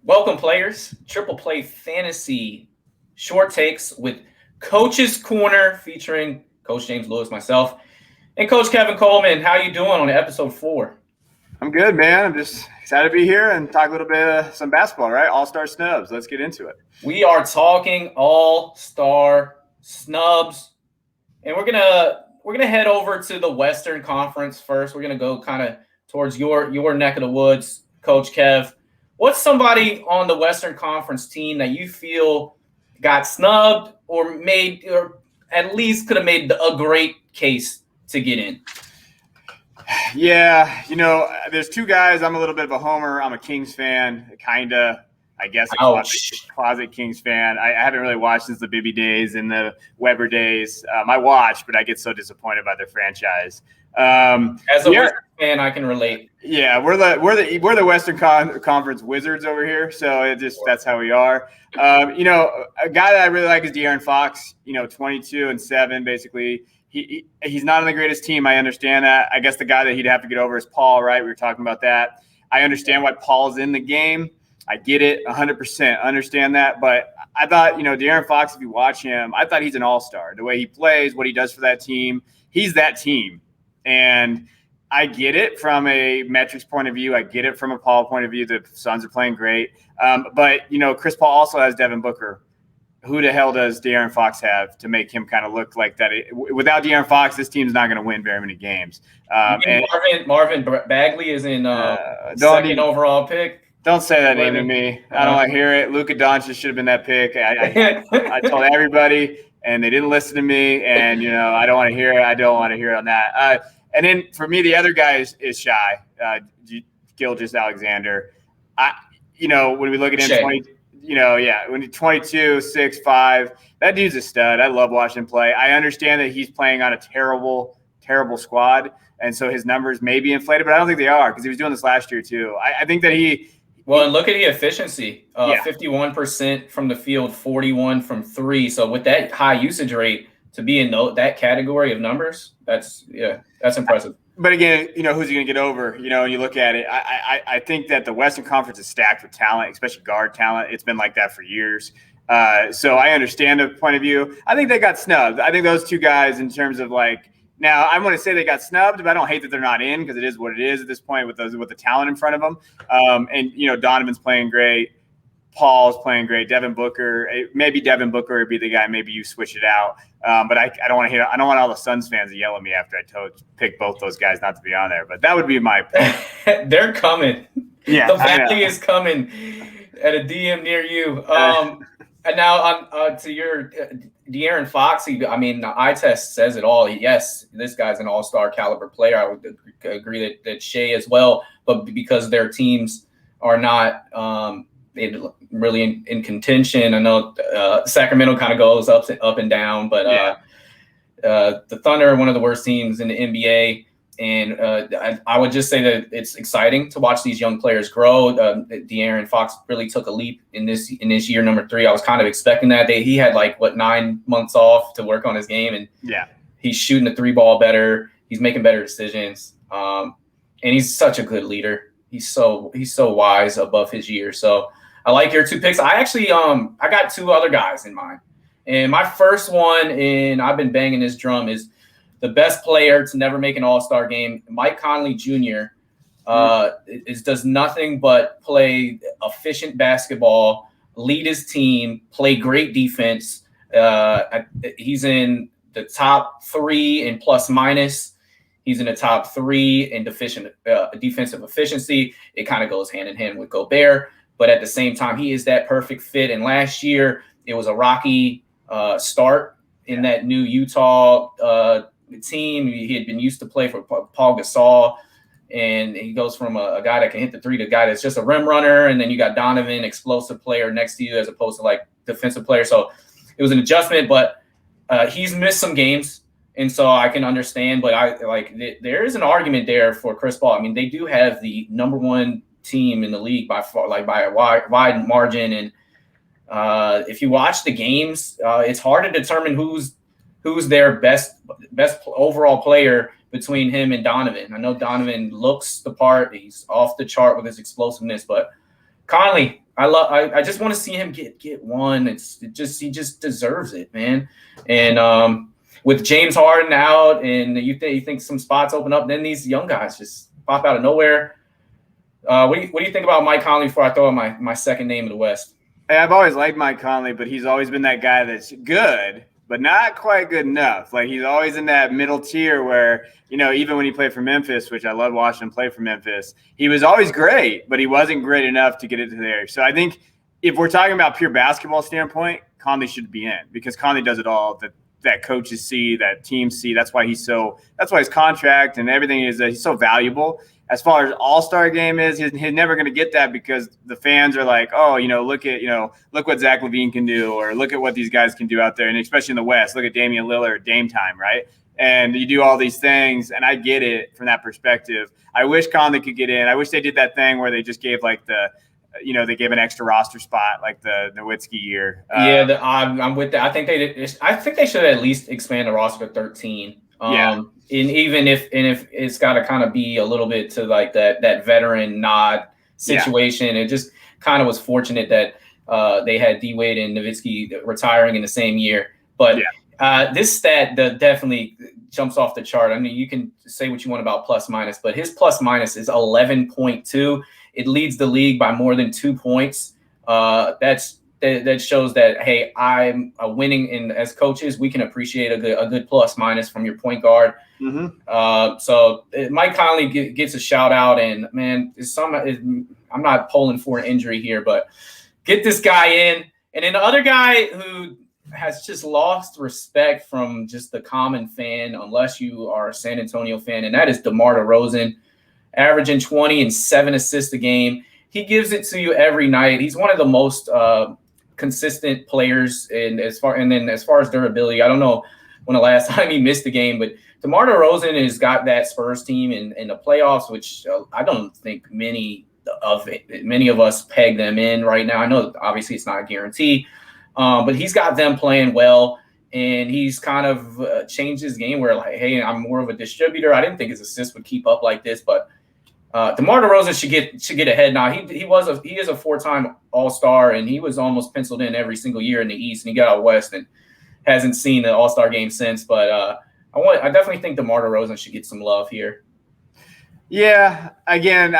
Welcome, players. Triple Play Fantasy Short Takes with Coach's Corner featuring Coach James Lewis, myself, and Coach Kevin Coleman. How you doing on episode 4? I'm good, man. I'm just excited to be here and talk a little bit of some basketball, right? All-Star Snubs. Let's get into it. We are talking All-Star Snubs, and we're gonna head over to the Western Conference first. We're gonna go kind of towards your neck of the woods, Coach Kev. What's somebody on the Western Conference team that you feel got snubbed or at least could have made a great case to get in? Yeah, there's two guys. I'm a little bit of a homer. I'm a Kings fan, I guess a closet Kings fan. I haven't really watched since the Bibby days and the Weber days. I watch, but I get so disappointed by their franchise. As a Wizards fan, I can relate. Yeah, we're the Western Conference Wizards over here, so that's how we are. A guy that I really like is De'Aaron Fox. 22-7, basically. He's not on the greatest team. I understand that. I guess the guy that he'd have to get over is Paul, right? We were talking about that. I understand why Paul's in the game. I get it 100%. Understand that. But I thought, De'Aaron Fox, if you watch him, I thought he's an all-star. The way he plays, what he does for that team, he's that team. And I get it from a metrics point of view. I get it from a Paul point of view. The Suns are playing great. But Chris Paul also has Devin Booker. Who the hell does De'Aaron Fox have to make him kind of look like that? Without De'Aaron Fox, this team's not going to win very many games. Marvin Bagley is in second overall pick. Don't say that name to me. I don't want to hear it. Luka Doncic should have been that pick. I told everybody, and they didn't listen to me. And I don't want to hear it. I don't want to hear it on that. And then for me, the other guy is Shai, Gilgeous-Alexander. When we look at him, when he's 22, 6'5", that dude's a stud. I love watching him play. I understand that he's playing on a terrible, terrible squad, and so his numbers may be inflated, but I don't think they are because he was doing this last year too. I think that and look at the efficiency, 51% from the field, 41 from three. So with that high usage rate to be in that category of numbers, that's impressive. But again, who's he going to get over? And you look at it, I think that the Western Conference is stacked with talent, especially guard talent. It's been like that for years. So I understand the point of view. I think they got snubbed. I think those two guys in terms of now I'm going to say they got snubbed, but I don't hate that they're not in because it is what it is at this point with the talent in front of them. And Donovan's playing great. Paul's playing great. Devin Booker, maybe Devin Booker would be the guy. Maybe you switch it out. But I don't want to hear. I don't want all the Suns fans to yell at me after I pick both those guys not to be on there. But that would be my point. They're coming. Yeah, the family is coming at a DM near you. And now to your De'Aaron Fox. The eye test says it all. Yes, this guy's an all-star caliber player. I would agree that Shai as well. But because their teams are not really in contention. I know Sacramento kind of goes up and down, but the Thunder are one of the worst teams in the NBA. And I would just say that it's exciting to watch these young players grow. De'Aaron Fox really took a leap in this year number 3. I was kind of expecting that. He had 9 months off to work on his game, and he's shooting the 3-ball better. He's making better decisions, and he's such a good leader. He's so wise above his years. So I like your 2 picks. I actually I got 2 other guys in mind. And my first one, and I've been banging this drum, is the best player to never make an All-Star game, Mike Conley Jr. Does nothing but play efficient basketball, lead his team, play great defense. He's in the top 3 in plus minus. He's in the top 3 in defensive efficiency. It kind of goes hand in hand with Gobert. But at the same time, he is that perfect fit. And last year, it was a rocky start in that new Utah team. He had been used to play for Paul Gasol. And he goes from a guy that can hit the 3 to a guy that's just a rim runner. And then you got Donovan, explosive player next to you as opposed to defensive player. So it was an adjustment, but he's missed some games. And so I can understand, but there is an argument there for Chris Paul. They do have the number 1 team in the league by far, by a wide margin. And if you watch the games, it's hard to determine who's their best overall player between him and Donovan. I know Donovan looks the part. He's off the chart with his explosiveness, but Conley. I just want to see him get one. He just deserves it, man. And with James Harden out, and you think some spots open up, then these young guys just pop out of nowhere. What do you think about Mike Conley before I throw out my second name in the West? Hey, I've always liked Mike Conley, but he's always been that guy that's good, but not quite good enough. Like, he's always in that middle tier where, even when he played for Memphis, which I love watching him play for Memphis, he was always great, but he wasn't great enough to get it to there. So I think if we're talking about pure basketball standpoint, Conley should be in, because Conley does it all that coaches see, that teams see. That's why his contract and everything is he's so valuable. As far as All-Star game is, he's never going to get that, because the fans are like, oh, look what Zach LaVine can do, or look at what these guys can do out there. And especially in the West, look at Damian Lillard, Dame time, right? And you do all these things, and I get it from that perspective. I wish Conley could get in. I wish they did that thing where they just gave they gave an extra roster spot, like the Nowitzki year. I'm with that. I think they should at least expand the roster to 13. And even if it's got to kind of be a little bit to like that veteran nod situation, it just kind of was fortunate that they had D Wade and Nowitzki retiring in the same year. But this stat definitely jumps off the chart. I mean, you can say what you want about plus minus, but his plus minus is 11.2. It leads the league by more than 2 points. That shows that, hey, I'm winning, and as coaches, we can appreciate a good plus minus from your point guard. Mm-hmm. So Mike Conley gets a shout out, and man, I'm not polling for an injury here, but get this guy in. And then the other guy who has just lost respect from just the common fan, unless you are a San Antonio fan, and that is DeMar DeRozan, averaging 20 and 7 assists a game. He gives it to you every night. He's one of the most consistent players, and as far as durability, I don't know when the last time he missed a game, but DeMar DeRozan has got that Spurs team in the playoffs, which I don't think many of us peg them in right now. I know obviously it's not a guarantee, but he's got them playing well, and he's kind of changed his game where, like, hey, I'm more of a distributor. I didn't think his assists would keep up like this, but DeMar DeRozan should get ahead now. He is a 4-time All-Star, and he was almost penciled in every single year in the East, and he got out West and hasn't seen the All-Star game since. But I definitely think DeMar DeRozan should get some love here. Yeah. Again,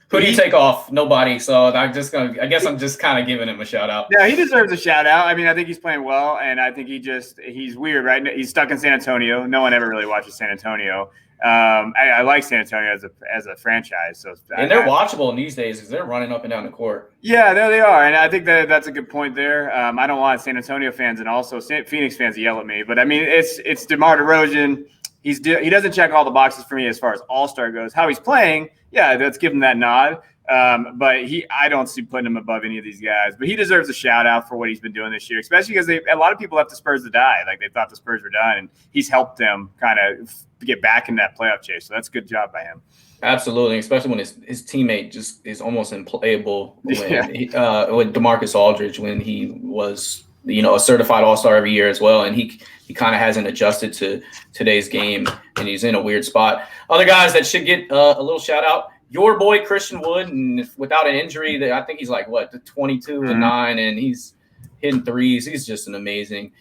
who do you take off? Nobody. So I'm just kind of giving him a shout out. Yeah, he deserves a shout out. I mean, I think he's playing well, and I think he's weird, right? He's stuck in San Antonio. No one ever really watches San Antonio. I like San Antonio as a franchise. And they're watchable in these days because they're running up and down the court. Yeah, there they are, and I think that's a good point there. I don't want San Antonio fans and also Phoenix fans to yell at me, but I mean, it's DeMar DeRozan. He doesn't check all the boxes for me as far as All-Star goes. How he's playing, let's give him that nod. But I don't see putting him above any of these guys. But he deserves a shout out for what he's been doing this year, especially because a lot of people left the Spurs to die. Like, they thought the Spurs were done, and he's helped them kind of get back in that playoff chase. So that's a good job by him. Absolutely, especially when his teammate just is almost unplayable with DeMarcus Aldridge when he was a certified All-Star every year as well, and he kind of hasn't adjusted to today's game, and he's in a weird spot. Other guys that should get a little shout out. Your boy Christian Wood, and without an injury, I think he's like 22 and 9, and he's hitting threes. He's just an amazing,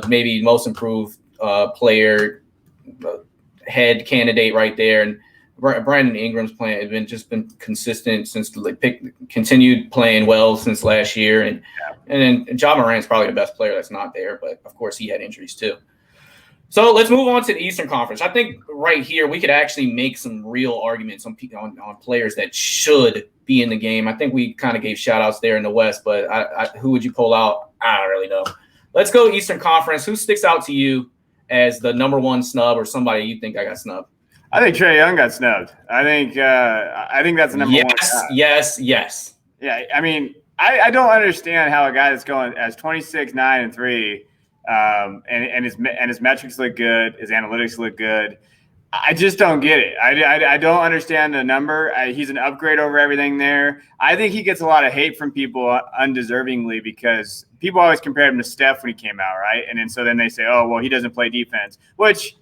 maybe most improved player, head candidate right there. And Brandon Ingram's been consistent since continued playing well since last year, and then Ja Morant's probably the best player that's not there, but of course he had injuries too. So let's move on to the Eastern Conference. I think right here we could actually make some real arguments on players that should be in the game. I think we kind of gave shout-outs there in the West, but who would you pull out? I don't really know. Let's go Eastern Conference. Who sticks out to you as the number one snub, or somebody you think I got snubbed? I think Trae Young got snubbed. I think that's the number one. Yes. Yeah, I mean, I don't understand how a guy that's going as 26, 9, and 3 and his metrics look good, his analytics look good. I just don't get it. I don't understand the number. He's an upgrade over everything there. I think he gets a lot of hate from people undeservingly because people always compared him to Steph when he came out, right? And then they say, oh, well, he doesn't play defense, which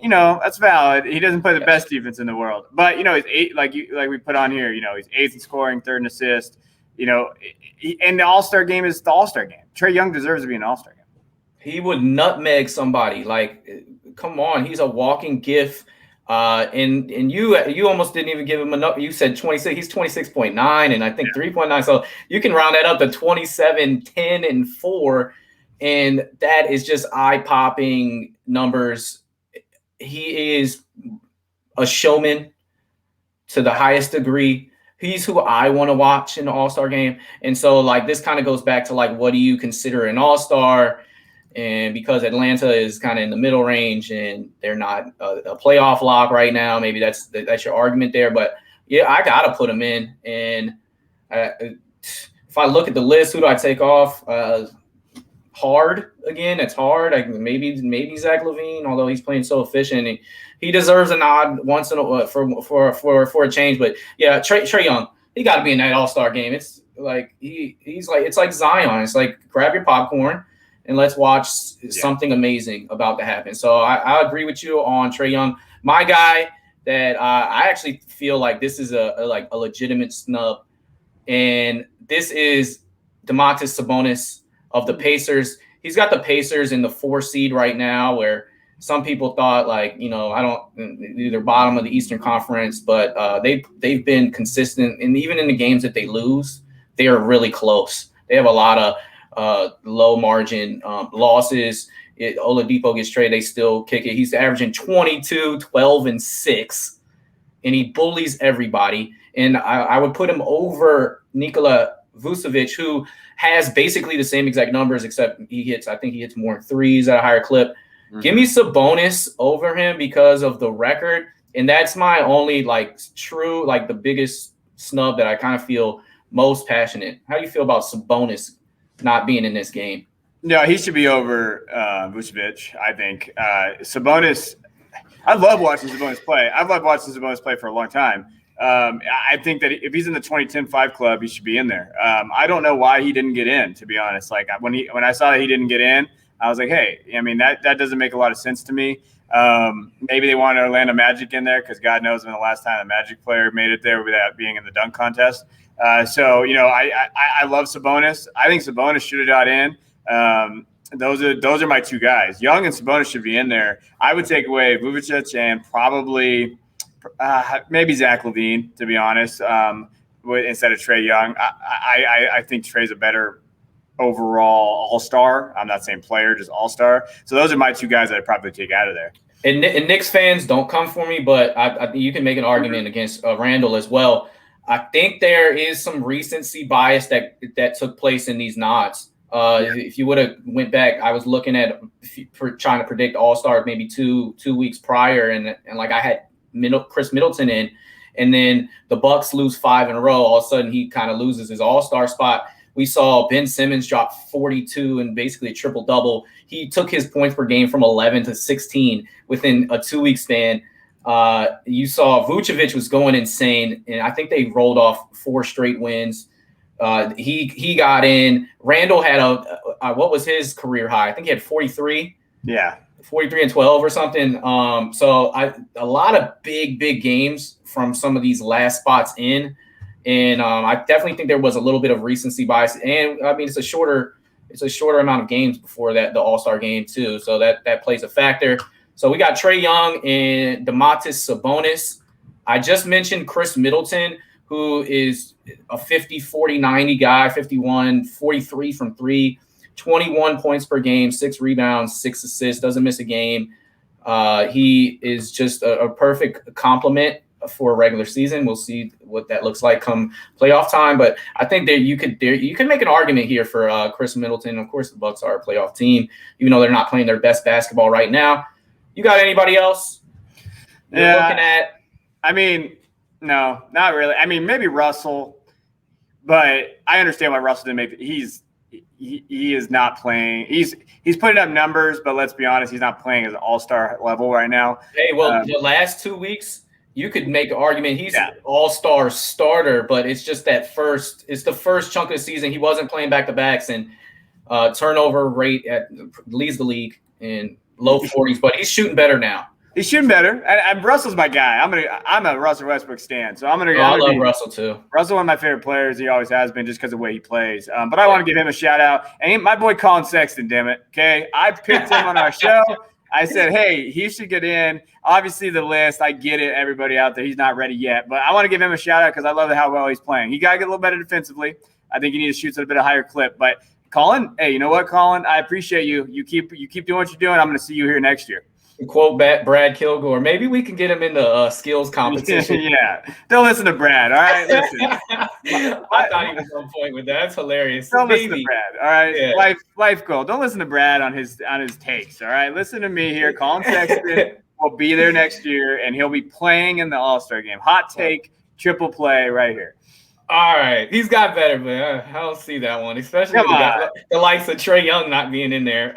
that's valid. He doesn't play the best defense in the world, but he's eight, like we put on here. He's eighth in scoring, third in assist. And the All-Star game is the All-Star game. Trae Young deserves to be an All-Star game. He would nutmeg somebody. Like, come on, he's a walking GIF. And you almost didn't even give him enough. You said 26. He's 26.9, and I think 3.9. So you can round that up to 27, 10, and 4, and that is just eye-popping numbers. He is a showman to the highest degree. He's who I want to watch in the All-Star game. And so, like, this kind of goes back to, like, what do you consider an All-Star? And because Atlanta is kind of in the middle range and they're not a playoff lock right now, maybe that's your argument there. But, yeah, I got to put him in. And if I look at the list, who do I take off? Hard again. It's hard. Maybe Zach LaVine, although he's playing so efficient. And he deserves a nod once in a for a change. But yeah, Trae Young, he got to be in that All-Star game. It's like it's like Zion. It's like grab your popcorn and let's watch something amazing about to happen. So I agree with you on Trae Young. My guy that I actually feel like this is a legitimate snub, and this is Domantas Sabonis of the Pacers. He's got the Pacers in the 4 seed right now, where some people thought they're bottom of the Eastern Conference, but they've been consistent, and even in the games that they lose, they are really close. They have a lot of low margin losses. Oladipo gets traded, they still kick it. He's averaging 22, 12, and 6, and he bullies everybody. And I would put him over Nikola Vucevic, who has basically the same exact numbers, except I think he hits more threes at a higher clip. Mm-hmm. Give me Sabonis over him because of the record. And that's my only the biggest snub that I kind of feel most passionate. How do you feel about Sabonis not being in this game? No, he should be over Vucevic, I think. Sabonis, I love watching Sabonis play. I've loved watching Sabonis play for a long time. I think that if he's in the 2010-5 club, he should be in there. I don't know why he didn't get in, to be honest. Like when I saw that he didn't get in, I was like, hey, I mean, that doesn't make a lot of sense to me. Maybe they wanted Orlando Magic in there because God knows when the last time a Magic player made it there without being in the dunk contest. I love Sabonis. I think Sabonis should have got in. Those are my two guys. Young and Sabonis should be in there. I would take away Vucevic and probably maybe Zach LaVine, to be honest, instead of Trae Young. I think Trae's a better overall All-Star. I'm not saying player, just All-Star. So those are my two guys that I'd probably take out of there. And Knicks fans, don't come for me, but you can make an argument against Randall as well. I think there is some recency bias that took place in these nods. If you would have went back, I was looking at trying to predict All-Star maybe two weeks prior, and I had Khris Middleton in, and then the Bucks lose 5 in a row. All of a sudden, he kind of loses his All-Star spot. We saw Ben Simmons drop 42 and basically a triple-double. He took his points per game from 11 to 16 within a 2-week span. You saw Vucevic was going insane, and I think they rolled off 4 straight wins. He got in. Randall had what was his career high? I think he had 43. Yeah. 43 and 12 or something. So a lot of big games from some of these last spots in. And I definitely think there was a little bit of recency bias. And I mean, it's a shorter amount of games before the All-Star game too. So that plays a factor. So we got Trae Young and Domantas Sabonis. I just mentioned Khris Middleton, who is a 50, 40, 90 guy, 51, 43 from 3, 21 points per game, 6 rebounds, 6 assists, doesn't miss a game. He is just a perfect complement for a regular season. We'll see what that looks like come playoff time. But I think that you can make an argument here for Khris Middleton. Of course, the Bucks are a playoff team, even though they're not playing their best basketball right now. You got anybody else you're looking at? I mean, no, not really. I mean, maybe Russell, but I understand why Russell didn't make it. He is not playing. He's putting up numbers, but let's be honest, he's not playing at an all-star level right now. Hey, well, the last 2 weeks, you could make an argument he's an all-star starter, but it's just the first chunk of the season. He wasn't playing back-to-backs, and turnover rate leads the league in low 40s, but he's shooting better now. He's shooting better. And Russell's my guy. I'm a Russell Westbrook stan, so I'm gonna. I love Russell too. Russell, one of my favorite players. He always has been, just because of the way he plays. But I want to give him a shout out. And my boy Collin Sexton, damn it. Okay, I picked him on our show. I said, hey, he should get in. Obviously, the list. I get it. Everybody out there, he's not ready yet, but I want to give him a shout out because I love how well he's playing. He got to get a little better defensively. I think he needs to shoot at a bit of higher clip. But Collin, hey, you know what, Collin? I appreciate you. You keep doing what you're doing. I'm going to see you here next year. Quote Brad Kilgore. Maybe we can get him in the skills competition. Yeah. Don't listen to Brad, all right? Listen. I thought he was on point with that. That's hilarious. Don't listen to Brad, all right? Yeah. Life goal. Don't listen to Brad on his takes, all right? Listen to me here. Collin Sexton will be there next year, and he'll be playing in the All-Star game. Hot take, triple play right here. All right. He's got better, but I don't see that one, especially the likes of Trae Young not being in there.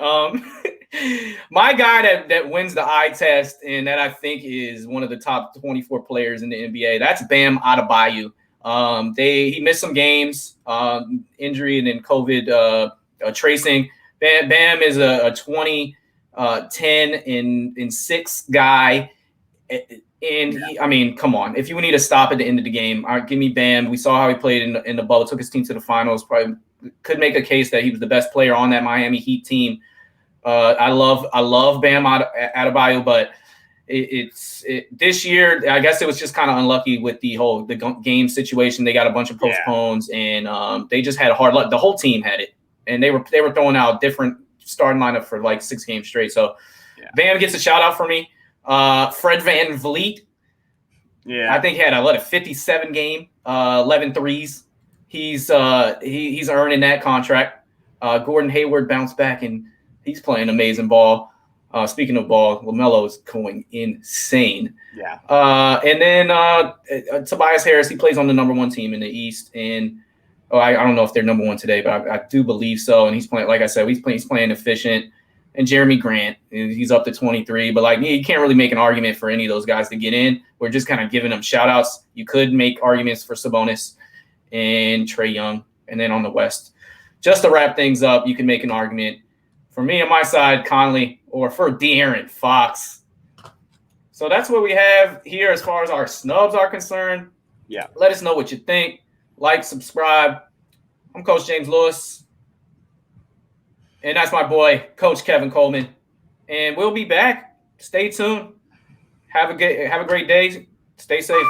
My guy that wins the eye test and that I think is one of the top 24 players in the NBA, that's Bam Adebayo. He missed some games, injury and then COVID tracing. Bam is a 20, 10 and 6 guy. And come on. If you need to stop at the end of the game, all right, give me Bam. We saw how he played in the bubble, took his team to the finals. Probably could make a case that he was the best player on that Miami Heat team. I love Bam Adebayo, but this year, I guess it was just kind of unlucky with the game situation. They got a bunch of postpones, and they just had a hard luck. The whole team had it, and they were throwing out different starting lineup for like 6 games straight. So Bam gets a shout out for me. Fred VanVleet, I think he had a 57 game, 11 threes. He's earning that contract. Gordon Hayward bounced back and he's playing amazing ball. Speaking of ball, LaMelo is going insane. Yeah. And then Tobias Harris, he plays on the number 1 team in the East. And I don't know if they're number 1 today, but I do believe so. And he's playing, like I said, he's playing efficient. And Jerami Grant, he's up to 23. But you can't really make an argument for any of those guys to get in. We're just kind of giving them shout outs. You could make arguments for Sabonis and Trae Young. And then on the West, just to wrap things up, you can make an argument for me on my side, Conley, or for De'Aaron Fox. So that's what we have here as far as our snubs are concerned. Yeah. Let us know what you think. Like, subscribe. I'm Coach James Lewis. And that's my boy, Coach Kevin Coleman. And we'll be back. Stay tuned. Have a great day. Stay safe.